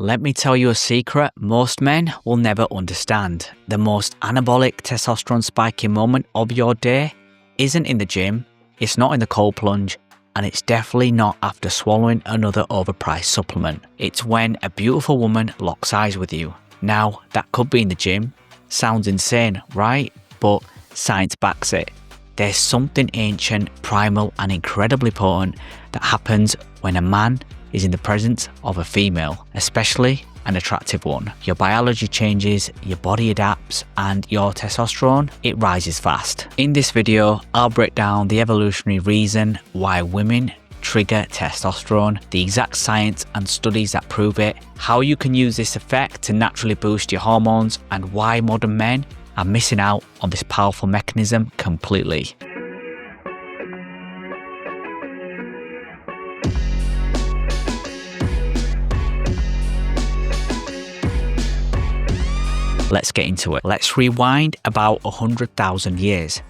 Let me tell you a secret most men will never understand. The most anabolic testosterone spiking moment of your day isn't in the gym, it's not in the cold plunge, and it's definitely not after swallowing another overpriced supplement. It's when a beautiful woman locks eyes with you. Now, that could be in the gym. Sounds insane, right? But science backs it. There's something ancient, primal, and incredibly potent that happens when a man is in the presence of a female, especially an attractive one. Your biology changes, your body adapts, and your testosterone, it rises fast. In this video, I'll break down the evolutionary reason why women trigger testosterone, the exact science and studies that prove it, how you can use this effect to naturally boost your hormones, and why modern men are missing out on this powerful mechanism completely. Let's get into it. Let's rewind about 100,000 years,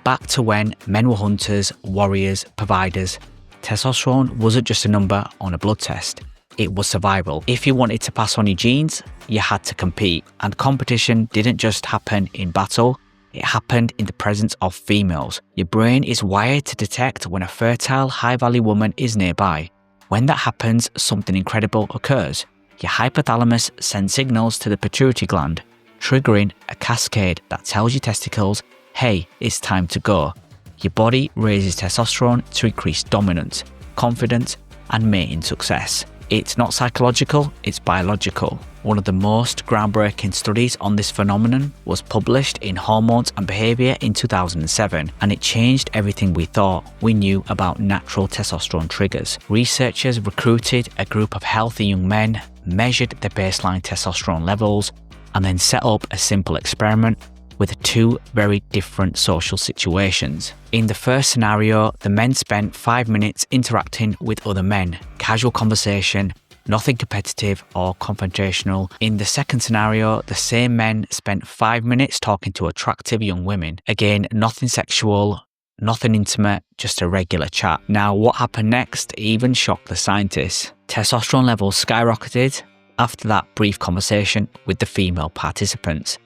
back to when men were hunters, warriors, providers. Testosterone wasn't just a number on a blood test, it was survival. If you wanted to pass on your genes, you had to compete, and competition didn't just happen in battle, it happened in the presence of females. Your brain is wired to detect when a fertile, high-value woman is nearby. When that happens, something incredible occurs. Your hypothalamus sends signals to the pituitary gland, triggering a cascade that tells your testicles, hey, it's time to go. Your body raises testosterone to increase dominance, confidence, and mating success. It's not psychological, it's biological. One of the most groundbreaking studies on this phenomenon was published in Hormones and Behaviour in 2007, and it changed everything we thought we knew about natural testosterone triggers. Researchers recruited a group of healthy young men, measured their baseline testosterone levels, and then set up a simple experiment with two very different social situations. In the first scenario, the men spent 5 minutes interacting with other men, casual conversation, nothing competitive or confrontational. In the second scenario, the same men spent 5 minutes talking to attractive young women. Again, nothing sexual, nothing intimate, just a regular chat. Now, what happened next even shocked the scientists. Testosterone levels skyrocketed after that brief conversation with the female participants.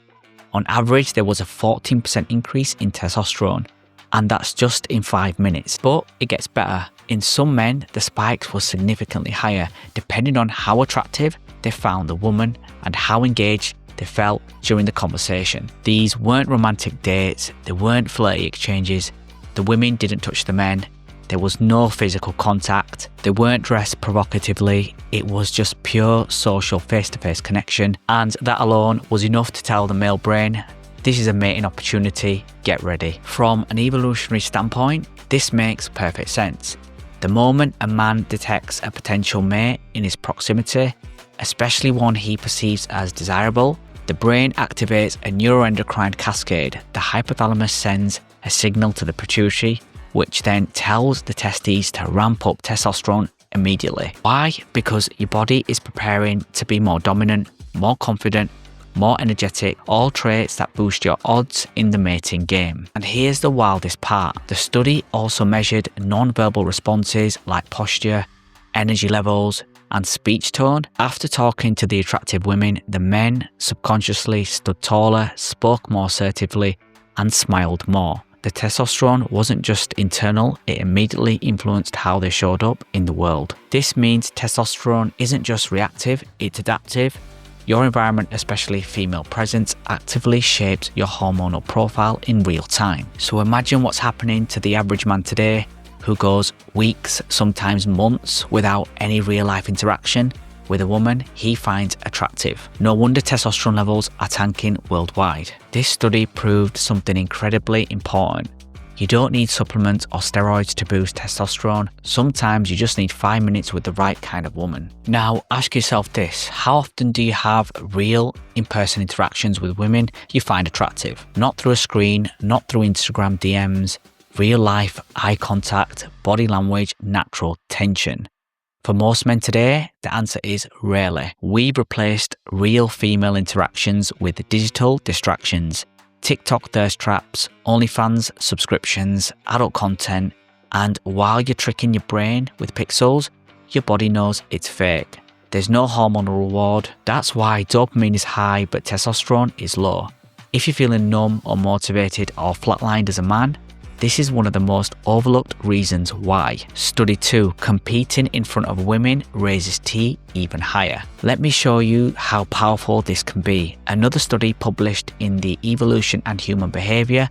On average, there was a 14% increase in testosterone, and that's just in 5 minutes. But it gets better. In some men, the spikes were significantly higher, depending on how attractive they found the woman and how engaged they felt during the conversation. These weren't romantic dates, they weren't flirty exchanges, the women didn't touch the men, there was no physical contact, they weren't dressed provocatively, it was just pure social face-to-face connection, and that alone was enough to tell the male brain, this is a mating opportunity, get ready. From an evolutionary standpoint, this makes perfect sense. The moment a man detects a potential mate in his proximity, especially one he perceives as desirable, the brain activates a neuroendocrine cascade. The hypothalamus sends a signal to the pituitary, which then tells the testes to ramp up testosterone immediately. Why? Because your body is preparing to be more dominant, more confident, more energetic, all traits that boost your odds in the mating game. And here's the wildest part. The study also measured non-verbal responses like posture, energy levels, and speech tone. After talking to the attractive women, the men subconsciously stood taller, spoke more assertively, and smiled more. The testosterone wasn't just internal, it immediately influenced how they showed up in the world. This means testosterone isn't just reactive, it's adaptive. Your environment, especially female presence, actively shapes your hormonal profile in real time. So imagine what's happening to the average man today who goes weeks, sometimes months, without any real life interaction with a woman he finds attractive. No wonder testosterone levels are tanking worldwide. This study proved something incredibly important. You don't need supplements or steroids to boost testosterone. Sometimes you just need 5 minutes with the right kind of woman. Now, ask yourself this. How often do you have real in-person interactions with women you find attractive? Not through a screen, not through Instagram DMs, real life, eye contact, body language, natural tension. For most men today, the answer is rarely. We've replaced real female interactions with digital distractions. TikTok thirst traps, OnlyFans subscriptions, adult content, and while you're tricking your brain with pixels, your body knows it's fake. There's no hormonal reward. That's why dopamine is high but testosterone is low. If you're feeling numb or motivated or flatlined as a man, this is one of the most overlooked reasons why. Study 2. Competing in front of women raises T even higher. Let me show you how powerful this can be. Another study published in the Evolution and Human Behaviour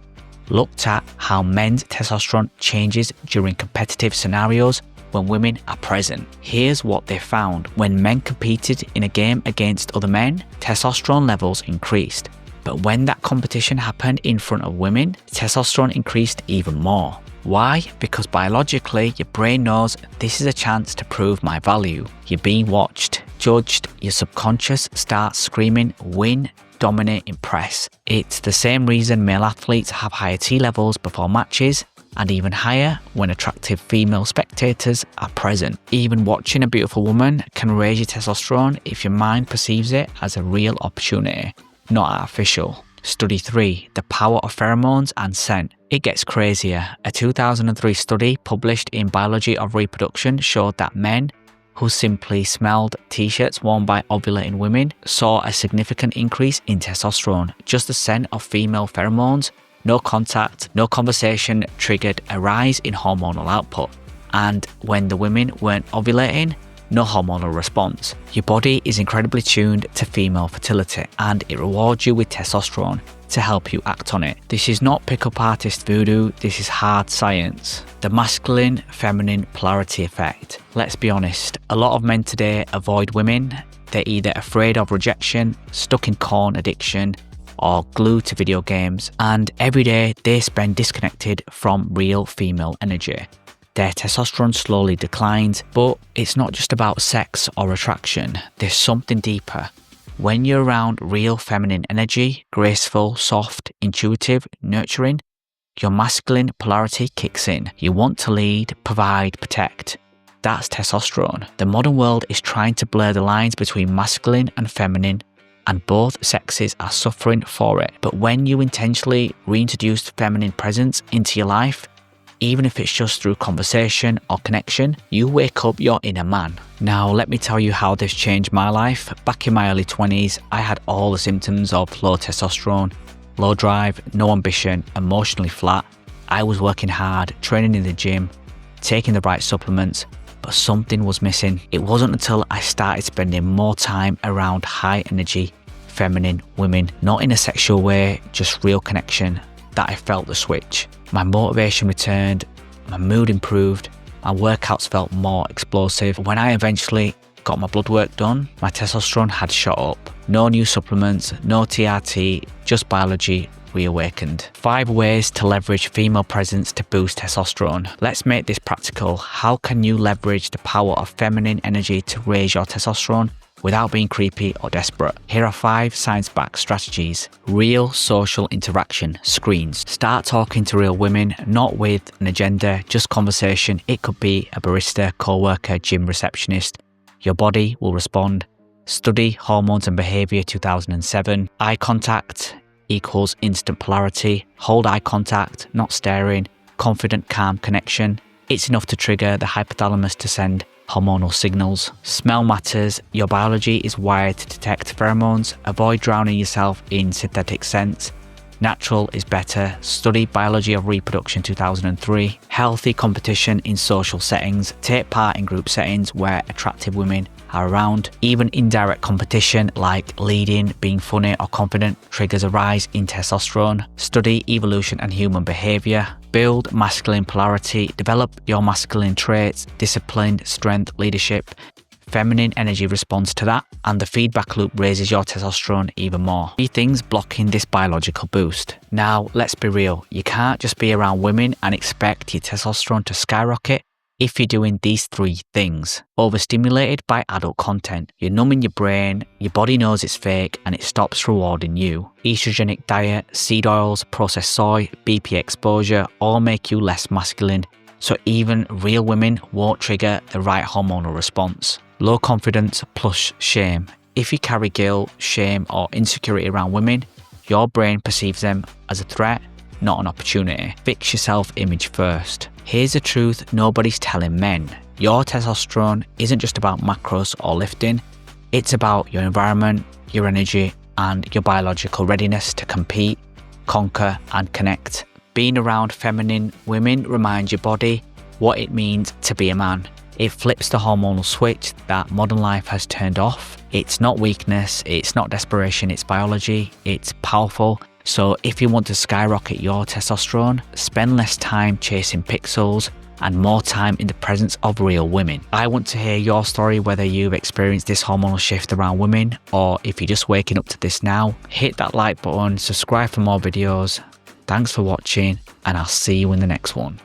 looked at how men's testosterone changes during competitive scenarios when women are present. Here's what they found. When men competed in a game against other men, testosterone levels increased. But when that competition happened in front of women, testosterone increased even more. Why? Because biologically, your brain knows this is a chance to prove my value. You're being watched, judged, your subconscious starts screaming, win, dominate, impress. It's the same reason male athletes have higher T levels before matches, and even higher when attractive female spectators are present. Even watching a beautiful woman can raise your testosterone if your mind perceives it as a real opportunity, not artificial. Study 3. The power of pheromones and scent. It gets crazier. A 2003 study published in Biology of Reproduction showed that men who simply smelled t-shirts worn by ovulating women saw a significant increase in testosterone. Just the scent of female pheromones, no contact, no conversation, triggered a rise in hormonal output. And when the women weren't ovulating, no hormonal response. Your body is incredibly tuned to female fertility, and it rewards you with testosterone to help you act on it. This is not pickup artist voodoo, this is hard science. The masculine-feminine polarity effect. Let's be honest, a lot of men today avoid women. They're either afraid of rejection, stuck in corn addiction, or glued to video games, and every day they spend disconnected from real female energy. Their testosterone slowly declines, but it's not just about sex or attraction. There's something deeper. When you're around real feminine energy, graceful, soft, intuitive, nurturing, your masculine polarity kicks in. You want to lead, provide, protect. That's testosterone. The modern world is trying to blur the lines between masculine and feminine, and both sexes are suffering for it. But when you intentionally reintroduce feminine presence into your life, even if it's just through conversation or connection, you wake up your inner man. Now, let me tell you how this changed my life. Back in my early 20s, I had all the symptoms of low testosterone, low drive, no ambition, emotionally flat. I was working hard, training in the gym, taking the right supplements, but something was missing. It wasn't until I started spending more time around high energy, feminine women, not in a sexual way, just real connection, that I felt the switch. My motivation returned, my mood improved, my workouts felt more explosive. When I eventually got my blood work done, my testosterone had shot up. No new supplements, no TRT, just biology reawakened. 5 ways to leverage female presence to boost testosterone. Let's make this practical. How can you leverage the power of feminine energy to raise your testosterone without being creepy or desperate? Here are 5 science-backed strategies. Real social interaction, screens. Start talking to real women, not with an agenda, just conversation. It could be a barista, co-worker, gym receptionist. Your body will respond. Study Hormones and Behaviour 2007. Eye contact equals instant polarity. Hold eye contact, not staring. Confident, calm connection. It's enough to trigger the hypothalamus to send hormonal signals. Smell matters. Your biology is wired to detect pheromones. Avoid drowning yourself in synthetic scents. Natural is better. Study Biology of Reproduction 2003. Healthy competition in social settings. Take part in group settings where attractive women are around. Even indirect competition like leading, being funny or confident triggers a rise in testosterone. Study Evolution and Human Behaviour. Build masculine polarity. Develop your masculine traits, discipline, strength, leadership. Feminine energy responds to that, and the feedback loop raises your testosterone even more. 3 things blocking this biological boost. Now, let's be real. You can't just be around women and expect your testosterone to skyrocket if you're doing these 3 things. Overstimulated by adult content. You're numbing your brain, your body knows it's fake, and it stops rewarding you. Estrogenic diet, seed oils, processed soy, BP exposure all make you less masculine, so even real women won't trigger the right hormonal response. Low confidence plus shame. If you carry guilt, shame, or insecurity around women, your brain perceives them as a threat, not an opportunity. Fix your self-image first. Here's the truth nobody's telling men. Your testosterone isn't just about macros or lifting, It's about your environment, your energy, and your biological readiness to compete, conquer, and connect. Being around feminine women reminds your body what it means to be a man. It flips the hormonal switch that modern life has turned off. It's not weakness, it's not desperation, it's biology, it's powerful. So if you want to skyrocket your testosterone, spend less time chasing pixels and more time in the presence of real women. I want to hear your story, whether you've experienced this hormonal shift around women or if you're just waking up to this now. Hit that like button, subscribe for more videos. Thanks for watching, and I'll see you in the next one.